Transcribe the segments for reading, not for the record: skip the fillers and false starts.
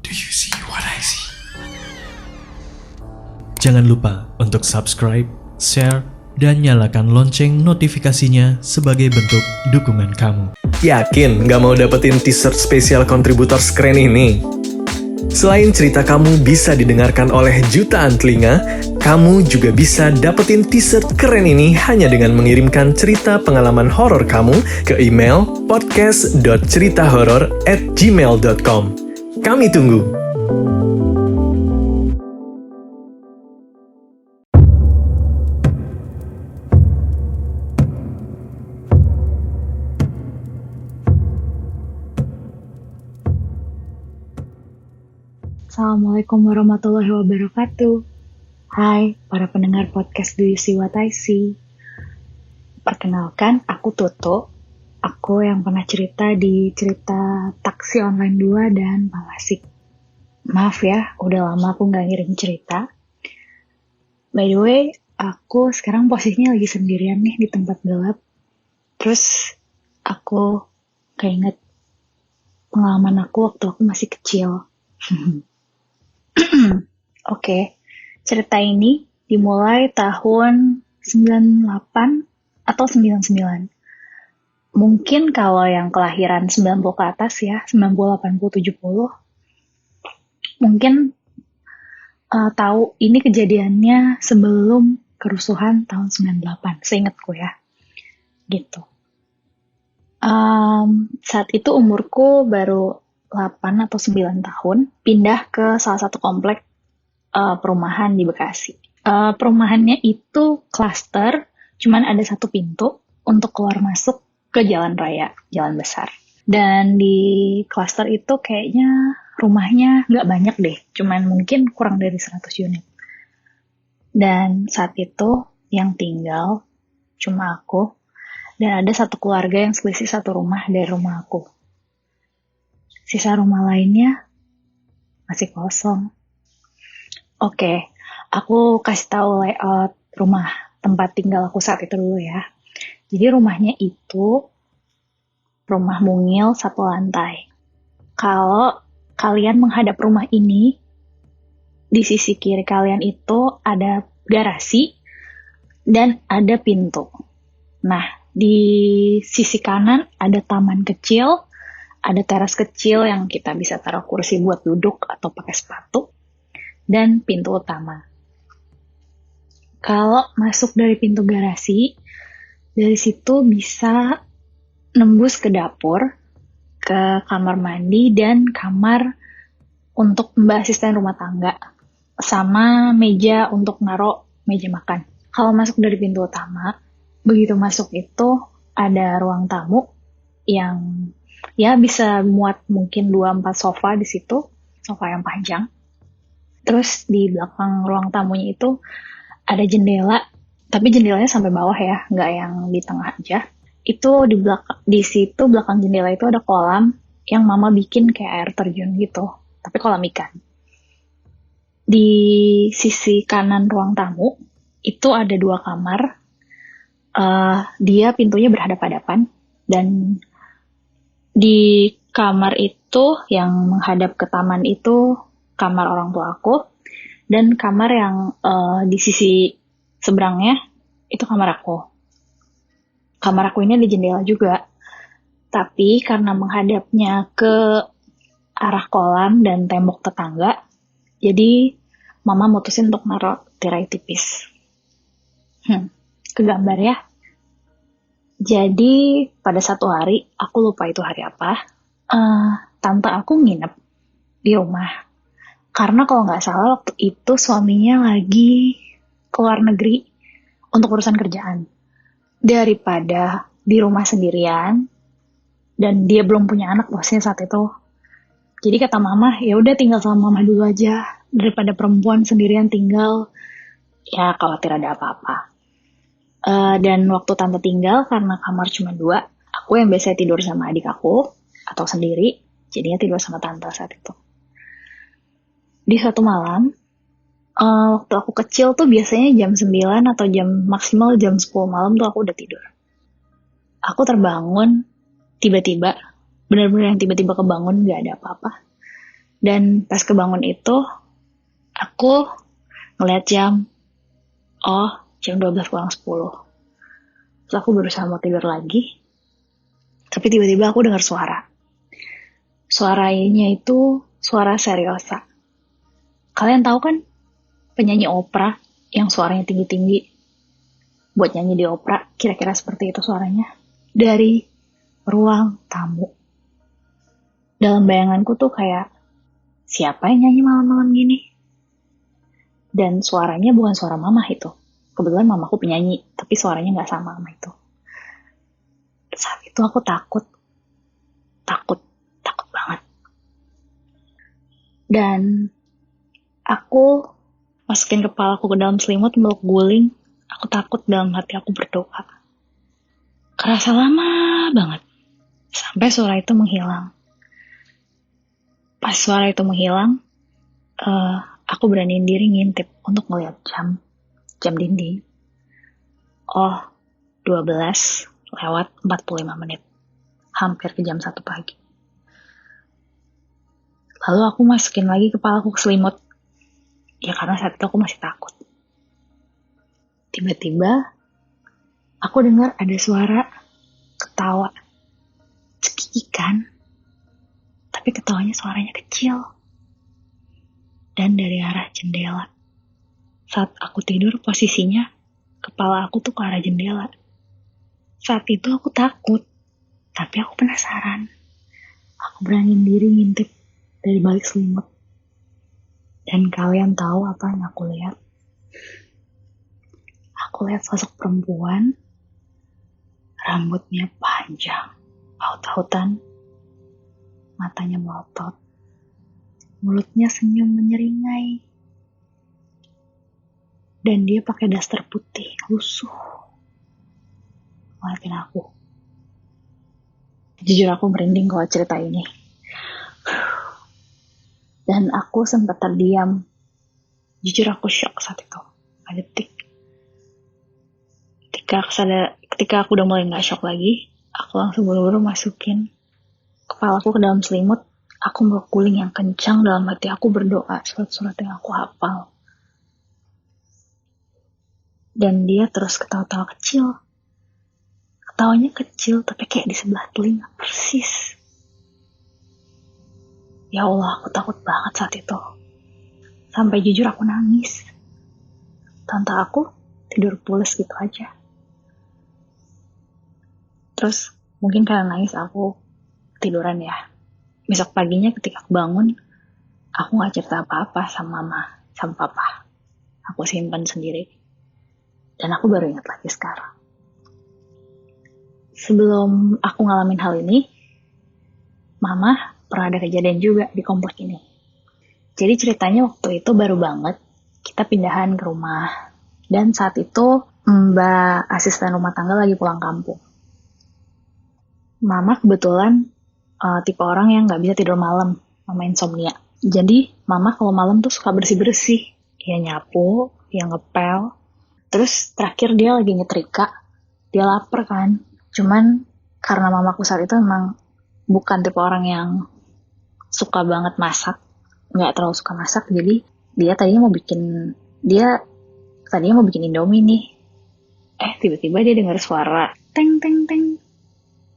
Do you see what I see? Jangan lupa untuk subscribe, share, dan nyalakan lonceng notifikasinya sebagai bentuk dukungan kamu. Yakin nggak mau dapetin t-shirt spesial kontributor keren ini? Selain cerita kamu bisa didengarkan oleh jutaan telinga, kamu juga bisa dapetin t-shirt keren ini hanya dengan mengirimkan cerita pengalaman horor kamu ke email podcast.ceritahoror@gmail.com. Kami tunggu. Assalamualaikum warahmatullahi wabarakatuh. Hai, para pendengar podcast Do You See What I See. Perkenalkan, aku Toto. Aku yang pernah cerita di cerita Taksi Online 2 dan Palasik. Maaf ya, udah lama aku gak ngirim cerita. By the way, aku sekarang posisinya lagi sendirian nih di tempat gelap. Terus, aku keinget pengalaman aku waktu aku masih kecil. Oke, cerita ini dimulai tahun 98 atau 99. Mungkin kalau yang kelahiran 90 ke atas ya, 90, 80, 70, mungkin tahu ini kejadiannya sebelum kerusuhan tahun 98, seingatku ya. Gitu. Saat itu umurku baru 8 atau 9 tahun, pindah ke salah satu komplek perumahan di Bekasi. Perumahannya itu klaster, cuman ada satu pintu untuk keluar masuk ke jalan raya, jalan besar. Dan di klaster itu kayaknya rumahnya nggak banyak deh, cuman mungkin kurang dari 100 unit. Dan saat itu yang tinggal cuma aku, dan ada satu keluarga yang selisih satu rumah dari rumah aku. Sisa rumah lainnya masih kosong. Oke, aku kasih tahu layout rumah tempat tinggal aku saat itu dulu ya. Jadi rumahnya itu rumah mungil satu lantai. Kalau kalian menghadap rumah ini, di sisi kiri kalian itu ada garasi dan ada pintu. Nah, di sisi kanan ada taman kecil, ada teras kecil yang kita bisa taruh kursi buat duduk atau pakai sepatu, dan pintu utama. Kalau masuk dari pintu garasi, dari situ bisa nembus ke dapur, ke kamar mandi, dan kamar untuk mbak asisten rumah tangga, sama meja untuk naruh meja makan. Kalau masuk dari pintu utama, begitu masuk itu ada ruang tamu yang ya bisa muat mungkin 2-4 sofa di situ, sofa yang panjang. Terus di belakang ruang tamunya itu ada jendela, tapi jendelanya sampai bawah ya, nggak yang di tengah aja. Itu di situ belakang jendela itu ada kolam yang mama bikin kayak air terjun gitu, tapi kolam ikan. Di sisi kanan ruang tamu itu ada 2 kamar. Dia pintunya berhadap-hadapan, dan di kamar itu yang menghadap ke taman itu kamar orang tua aku, dan kamar yang di sisi seberangnya itu kamar aku. Kamar aku ini ada jendela juga, tapi karena menghadapnya ke arah kolam dan tembok tetangga, jadi mama mutusin untuk naruh tirai tipis. Kegambar ya. Jadi pada satu hari, aku lupa itu hari apa, tante aku nginep di rumah. Karena kalau nggak salah waktu itu suaminya lagi keluar negeri untuk urusan kerjaan. Daripada di rumah sendirian, dan dia belum punya anak bosnya saat itu. Jadi kata mama, ya udah tinggal sama mama dulu aja, daripada perempuan sendirian tinggal, ya khawatir ada apa-apa. Dan waktu tante tinggal, karena kamar cuma 2, aku yang biasanya tidur sama adik aku, atau sendiri, jadinya tidur sama tante saat itu. Di suatu malam, waktu aku kecil tuh biasanya jam 9 atau maksimal jam 10 malam tuh aku udah tidur. Aku terbangun, tiba-tiba, benar-benar yang tiba-tiba kebangun, gak ada apa-apa. Dan pas kebangun itu, aku ngeliat jam, oh jam 12 kurang 10. Terus aku berusaha mau tidur lagi, tapi tiba-tiba aku dengar suara. Suaranya itu suara Seriosa. Kalian tahu kan penyanyi opera yang suaranya tinggi-tinggi buat nyanyi di opera, kira-kira seperti itu suaranya. Dari ruang tamu. Dalam bayanganku tuh kayak, siapa yang nyanyi malam-malam gini? Dan suaranya bukan suara mama itu. Kebetulan mamaku penyanyi, tapi suaranya nggak sama sama itu. Saat itu aku takut banget. Dan aku masukin kepalaku ke dalam selimut, meluk guling. Aku takut, dalam hati aku berdoa. Kerasa lama banget. Sampai suara itu menghilang. Pas suara itu menghilang, aku beraniin diri ngintip untuk ngeliat jam dinding. Oh, 12:45. Hampir ke jam 1 pagi. Lalu aku masukin lagi kepalaku ke selimut. Ya karena saat itu aku masih takut. Tiba-tiba, aku dengar ada suara ketawa. Cekikikan. Tapi ketawanya suaranya kecil. Dan dari arah jendela. Saat aku tidur, posisinya kepala aku tuh ke arah jendela. Saat itu aku takut. Tapi aku penasaran. Aku beraniin diri ngintip dari balik selimut. Dan kalian tahu apa yang aku lihat? Aku lihat sosok perempuan. Rambutnya panjang. Aut-autan. Matanya melotot. Mulutnya senyum menyeringai. Dan dia pakai daster putih, lusuh. Ngeliatin aku. Jujur aku merinding kalau cerita ini. Dan aku sempat terdiam. Jujur aku shock saat itu. Detik. Ketika aku udah mulai gak shock lagi, aku langsung buru-buru masukin kepalaku ke dalam selimut. Aku meluk guling yang kencang, dalam hati aku berdoa surat-surat yang aku hafal. Dan dia terus ketawa-tawa kecil. Ketawanya kecil, tapi kayak di sebelah telinga persis. Ya Allah, aku takut banget saat itu. Sampai jujur aku nangis. Tante aku tidur pules gitu aja. Terus mungkin karena nangis aku tiduran ya. Besok paginya ketika aku bangun, aku gak cerita apa-apa sama mama, sama papa. Aku simpan sendiri. Dan aku baru ingat lagi sekarang. Sebelum aku ngalamin hal ini, mama pernah ada kejadian juga di komplek ini. Jadi ceritanya waktu itu baru banget kita pindahan ke rumah. Dan saat itu mbak asisten rumah tangga lagi pulang kampung. Mama kebetulan tipe orang yang gak bisa tidur malam, mama insomnia. Jadi mama kalau malam tuh suka bersih-bersih. Ya nyapu, ya ngepel. Terus terakhir dia lagi nyetrika, dia lapar kan. Cuman karena mamaku saat itu memang bukan tipe orang yang suka banget masak, nggak terlalu suka masak, jadi dia tadinya mau bikin Indomie nih. Tiba-tiba dia dengar suara teng teng teng,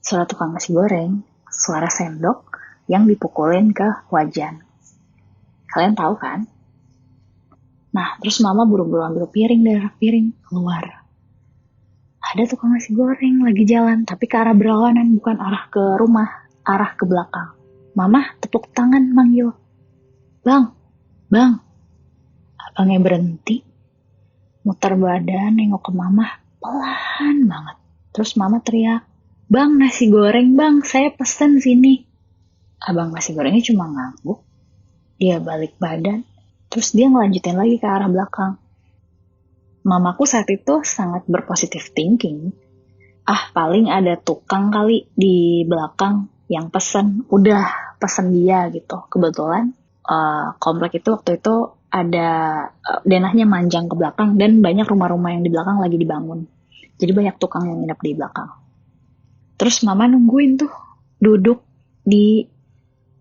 suara tukang nasi goreng, suara sendok yang dipukulin ke wajan. Kalian tahu kan? Nah, terus mama buru-buru ambil piring dari rak piring, keluar. Ada tukang nasi goreng lagi jalan, tapi ke arah berlawanan, bukan arah ke rumah, arah ke belakang. Mama tepuk tangan manggil, Bang. Abangnya berhenti, muter badan, nengok ke mama, pelan banget. Terus mama teriak, Bang, nasi goreng bang, saya pesen sini. Abang nasi gorengnya cuma ngangguk, dia balik badan, terus dia ngelanjutin lagi ke arah belakang. Mamaku saat itu sangat berpositif thinking. Paling ada tukang kali di belakang yang pesen, udah pesen dia gitu. Kebetulan komplek itu waktu itu ada denahnya manjang ke belakang dan banyak rumah-rumah yang di belakang lagi dibangun. Jadi banyak tukang yang nginep di belakang. Terus mama nungguin tuh, duduk di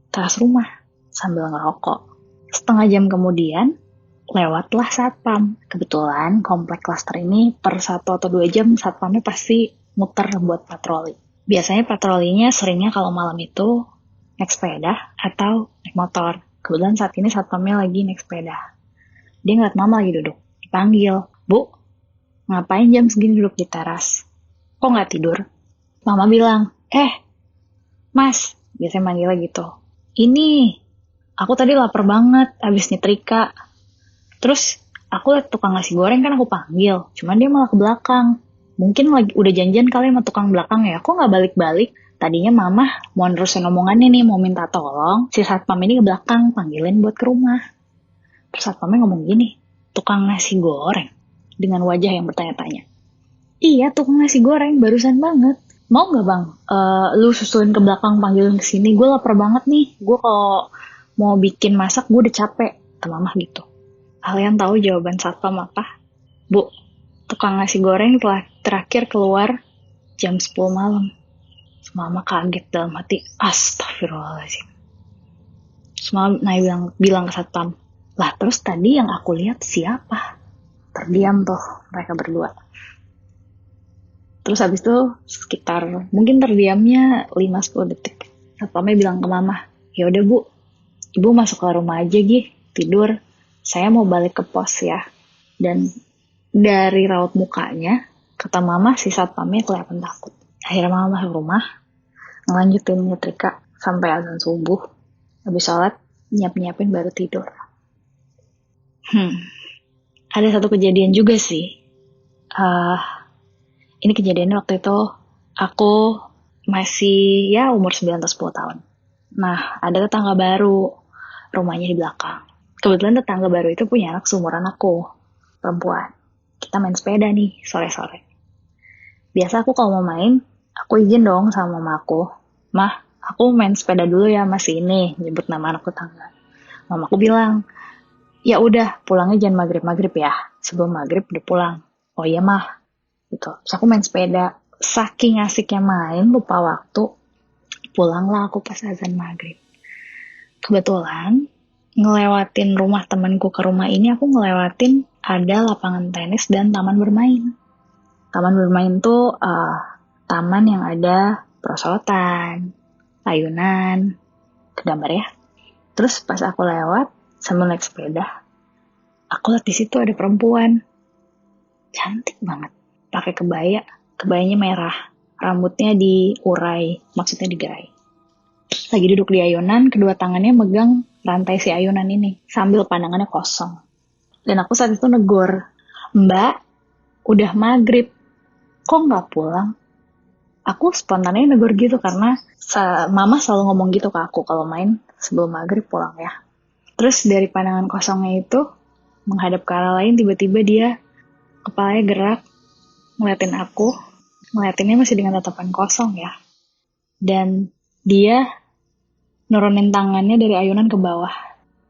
teras rumah. sambil ngerokok. Setengah jam kemudian, lewatlah satpam. Kebetulan komplek klaster ini per 1 atau 2 jam satpamnya pasti muter buat patroli. Biasanya patrolinya seringnya kalau malam itu naik sepeda atau naik motor. Kebetulan saat ini satpamnya lagi naik sepeda. Dia ngeliat mama lagi duduk. Dipanggil, "Bu, ngapain jam segini duduk di teras? Kok nggak tidur?" Mama bilang, Mas," biasanya manggilnya gitu. "Ini, aku tadi lapar banget abis nyetrika. Terus aku liat tukang nasi goreng kan aku panggil, cuman dia malah ke belakang. Mungkin lagi udah janjian kali sama tukang belakang ya, kok nggak balik-balik? Tadinya mama mau nerusin omongannya nih, mau minta tolong si satpam ini ke belakang, panggilin buat ke rumah." Terus satpamnya ngomong gini, "Tukang nasi goreng?" Dengan wajah yang bertanya-tanya. "Iya, tukang nasi goreng, barusan banget. Mau nggak bang, lu susulin ke belakang, panggilin ke sini. Gue lapar banget nih. Gue kalau mau bikin masak, gue udah capek." Kata mama gitu. Kalian tahu jawaban satpam apa? "Bu, tukang nasi goreng telah terakhir keluar jam 10 malam." Mama kaget dalam hati, astagfirullahaladzim. Mama bilang ke satpam, "Lah terus tadi yang aku lihat siapa?" Terdiam tuh mereka berdua. Terus habis itu sekitar mungkin terdiamnya 5-10 detik. Satpamnya bilang ke mama, "Ya udah Bu, Ibu masuk ke rumah aja tidur. Saya mau balik ke pos ya." Dan dari raut mukanya, kata mama si satpamnya kelihatan takut. Akhirnya mama masuk rumah, ngelanjutin nyetrika sampai azan subuh. Habis sholat, nyiapin baru tidur. Ada satu kejadian juga sih. Ini kejadiannya waktu itu aku masih ya umur 9 atau 10 tahun. Nah, ada tetangga baru, rumahnya di belakang. Kebetulan tetangga baru itu punya anak seumuran aku, perempuan. Kita main sepeda nih, sore-sore. Biasa aku kalau mau main, aku izin dong sama mama aku. "Mah, aku main sepeda dulu ya masih ini," nyebut nama anak tetangga. Mamaku bilang, "Ya udah, pulangnya jangan maghrib-maghrib ya. Sebelum maghrib udah pulang." "Oh iya mah." Gitu. Terus aku main sepeda. Saking asiknya main, lupa waktu. Pulanglah aku pas azan maghrib. Kebetulan, ngelewatin rumah temanku ke rumah ini, aku ngelewatin ada lapangan tenis dan taman bermain. Taman bermain tuh taman yang ada perosotan, ayunan, kegambar ya. Terus pas aku lewat sambil naik sepeda, aku lihat di situ ada perempuan. Cantik banget. Pakai kebayanya merah, rambutnya diurai, maksudnya digerai. Lagi duduk di ayunan, kedua tangannya megang rantai si ayunan ini, sambil pandangannya kosong. Dan aku saat itu negor, "Mbak, udah maghrib, kok nggak pulang?" Aku spontannya negor gitu karena mama selalu ngomong gitu ke aku kalau main sebelum maghrib pulang ya. Terus dari pandangan kosongnya itu, menghadap ke arah lain, tiba-tiba dia kepalanya gerak, ngeliatin aku, ngeliatinnya masih dengan tatapan kosong ya. Dan dia nurunin tangannya dari ayunan ke bawah.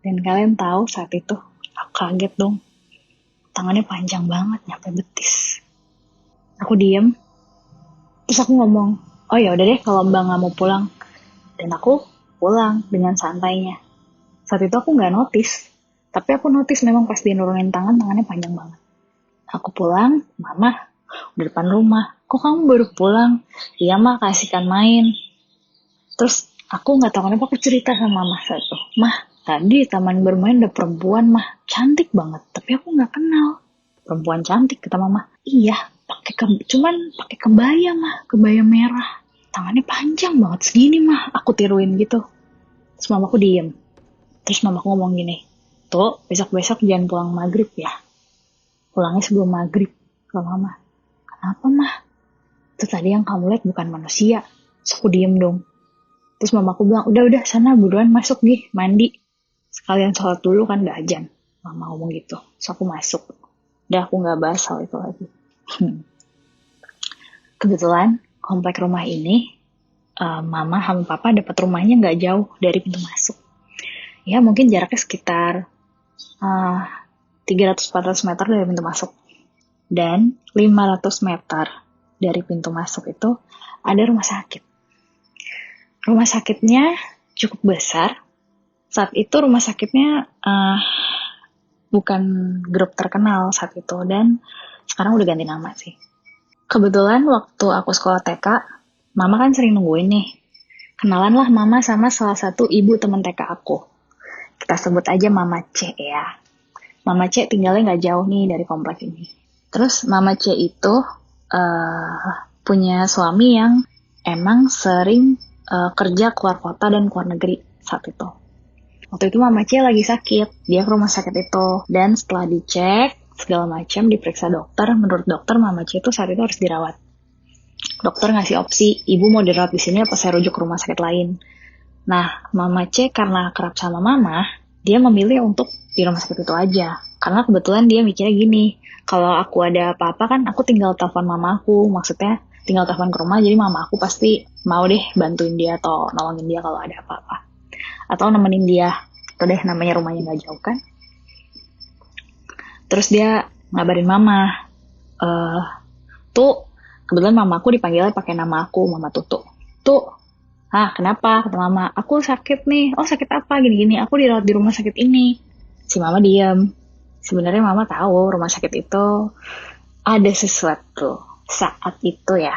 Dan kalian tahu saat itu, aku kaget dong. Tangannya panjang banget, nyampe betis. Aku diem, terus aku ngomong, "Oh ya udah deh kalau Mbak nggak mau pulang." Dan aku pulang dengan santainya. Saat itu aku nggak notice, tapi aku notice memang pas dia nurunin tangannya panjang banget. Aku pulang, mama udah depan rumah. "Kok kamu baru pulang?" "Iya mah, kasihkan main." Terus aku nggak tahu kenapa aku cerita sama mama saat itu. "Mah, tadi taman bermain ada perempuan mah, cantik banget. Tapi aku nggak kenal." "Perempuan cantik," kata mama. "Iya, cuman pakai kebaya mah, kebaya merah. Tangannya panjang banget segini mah." Aku tiruin gitu. Terus mamaku diem. Terus mamaku ngomong gini, "Tuh, besok-besok jangan pulang maghrib ya. Pulangnya sebelum maghrib." Kata mama. "Kenapa mah? Itu tadi yang kamu lihat bukan manusia." Terus aku diem dong. Terus mamaku bilang, udah sana buruan masuk mandi. Sekalian sholat dulu kan udah azan." Mama ngomong gitu. Terus aku masuk. Udah aku gak bahas hal itu lagi. Kebetulan komplek rumah ini, mama sama papa dapat rumahnya gak jauh dari pintu masuk. Ya mungkin jaraknya sekitar 300-400 meter dari pintu masuk. Dan 500 meter dari pintu masuk itu ada rumah sakit. Rumah sakitnya cukup besar, Saat itu rumah sakitnya bukan grup terkenal saat itu, dan sekarang udah ganti nama sih. Kebetulan waktu aku sekolah TK, mama kan sering nungguin nih. Kenalanlah mama sama salah satu ibu teman TK aku. Kita sebut aja Mama C ya. Mama C tinggalnya nggak jauh nih dari komplek ini. Terus Mama C itu punya suami yang emang sering kerja keluar kota dan keluar negeri saat itu. Waktu itu Mama C lagi sakit, dia ke rumah sakit itu. Dan setelah dicek, segala macam, diperiksa dokter, menurut dokter Mama C itu saat itu harus dirawat. Dokter ngasih opsi, ibu mau dirawat di sini apa saya rujuk ke rumah sakit lain. Nah, Mama C karena kerap sama Mama, dia memilih untuk di rumah sakit itu aja. Karena kebetulan dia mikirnya gini, kalau aku ada apa-apa kan aku tinggal telepon mama aku, maksudnya tinggal telepon ke rumah, jadi mama aku pasti mau deh bantuin dia atau nolongin dia kalau ada apa-apa. Atau nemenin dia, itu deh namanya rumahnya gak jauh kan. Terus dia ngabarin mama, tuh kebetulan mamaku dipanggilnya pakai nama aku, Mama Tutu. Tuh, kenapa? Kata mama, aku sakit nih. Oh sakit apa? Gini-gini, aku dirawat di rumah sakit ini. Si mama diam. Sebenarnya mama tahu rumah sakit itu ada sesuatu saat itu ya.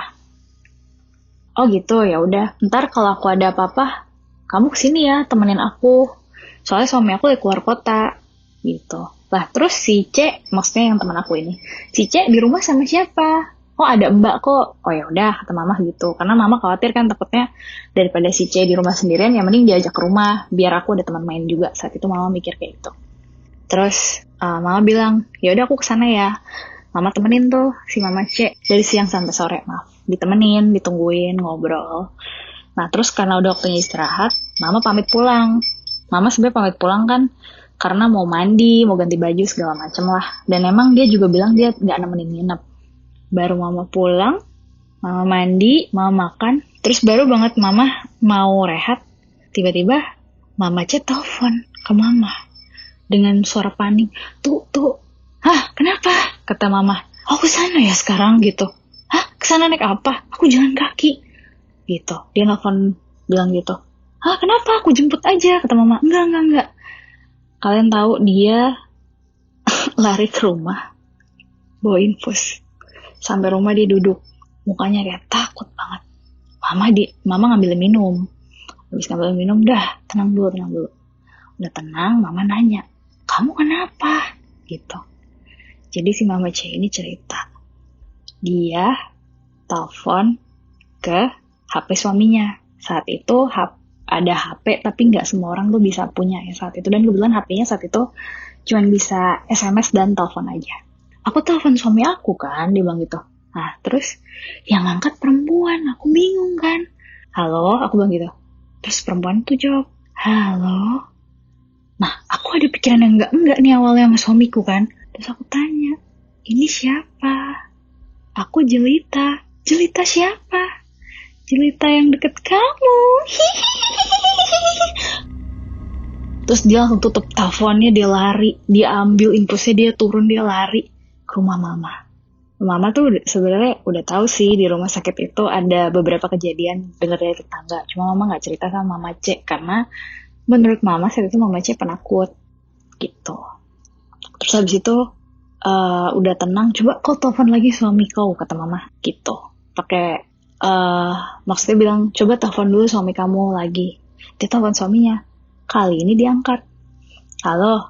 Oh gitu, ya udah. Ntar kalau aku ada apa-apa, kamu kesini ya, temenin aku. Soalnya suami aku keluar kota, gitu. Lah terus si C, maksudnya yang teman aku ini, si C di rumah sama siapa? Oh ada mbak kok. Oh ya udah, kata mama gitu. Karena mama khawatir kan takutnya daripada si C di rumah sendirian, ya mending diajak ke rumah biar aku ada teman main juga. Saat itu mama mikir kayak gitu. Terus mama bilang, ya udah aku kesana ya. Mama temenin tuh si Mama C dari siang sampai sore, maaf. Ditemenin, ditungguin, ngobrol. Nah terus karena udah waktunya istirahat, mama pamit pulang. Mama sebenarnya pamit pulang kan karena mau mandi, mau ganti baju segala macem lah. Dan emang dia juga bilang dia gak nemenin nginep. Baru mama pulang, mama mandi, mama makan. Terus baru banget mama mau rehat, tiba-tiba Mama C telepon ke mama dengan suara panik. Tuh, kenapa? Kata mama, aku kesana ya sekarang gitu. Kesana naik apa? Aku jalan kaki. Gitu, dia nelfon bilang gitu. Kenapa? Aku jemput aja, kata mama. Enggak. Kalian tahu dia lari ke rumah, bawa infus. Sampai rumah dia duduk, mukanya kayak takut banget. Mama ngambil minum. Habis ngambil minum, tenang dulu. Udah tenang, mama nanya, kamu kenapa? Gitu. Jadi si Mama C ini cerita, dia telepon ke HP suaminya. Saat itu ada HP, tapi nggak semua orang tuh bisa punya ya saat itu. Dan kebetulan HP-nya saat itu cuma bisa SMS dan telepon aja. Aku telepon suami aku kan, dia bilang gitu. Nah, terus yang ngangkat perempuan, aku bingung kan. Halo, aku bilang gitu. Terus perempuan tuh jawab, halo. Nah, aku ada pikiran yang enggak nih awalnya sama suamiku kan. Terus aku tanya, ini siapa? Aku Jelita. Jelita siapa? Jelita yang deket kamu. Terus dia langsung tutup teleponnya, dia lari. Dia ambil infusnya, dia turun, dia lari ke rumah mama. Mama tuh sebenarnya udah tahu sih di rumah sakit itu ada beberapa kejadian dengar dari tetangga. Cuma mama nggak cerita sama Mama C karena menurut mama saat itu Mama C penakut gitu. Terus habis itu udah tenang, coba kau telepon lagi suami kau, kata mama gitu. Pakai maksudnya bilang coba telepon dulu suami kamu lagi. Dia telepon suaminya. Kali ini diangkat. Halo,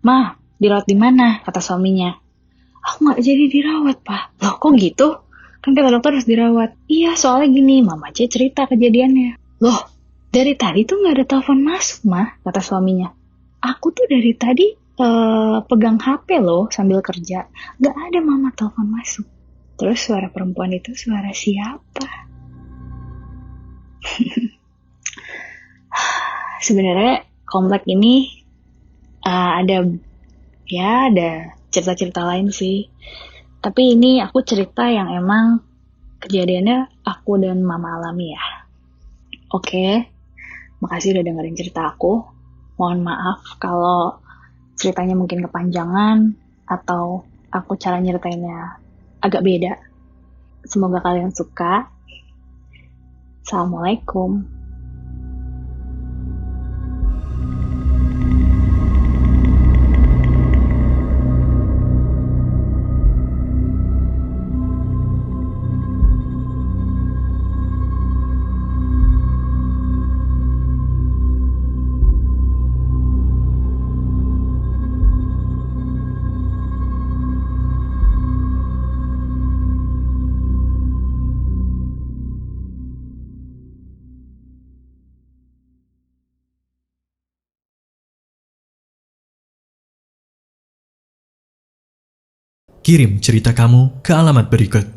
Ma, dirawat di mana? Kata suaminya. Aku nggak jadi dirawat, Pak. Loh, kok gitu? Kan kata dokter harus dirawat. Iya, soalnya gini, Mama C cerita kejadiannya. Loh, dari tadi tuh nggak ada telepon masuk, Ma, kata suaminya. Aku tuh dari tadi pegang HP loh sambil kerja. Nggak ada Mama telepon masuk. Terus suara perempuan itu suara siapa? Sebenarnya komplek ini ada cerita-cerita lain sih. Tapi ini aku cerita yang emang kejadiannya aku dan mama alami ya. Oke, makasih udah dengerin cerita aku. Mohon maaf kalau ceritanya mungkin kepanjangan atau aku cara nyeritainnya agak beda. Semoga kalian suka. Assalamualaikum. Kirim cerita kamu ke alamat berikut.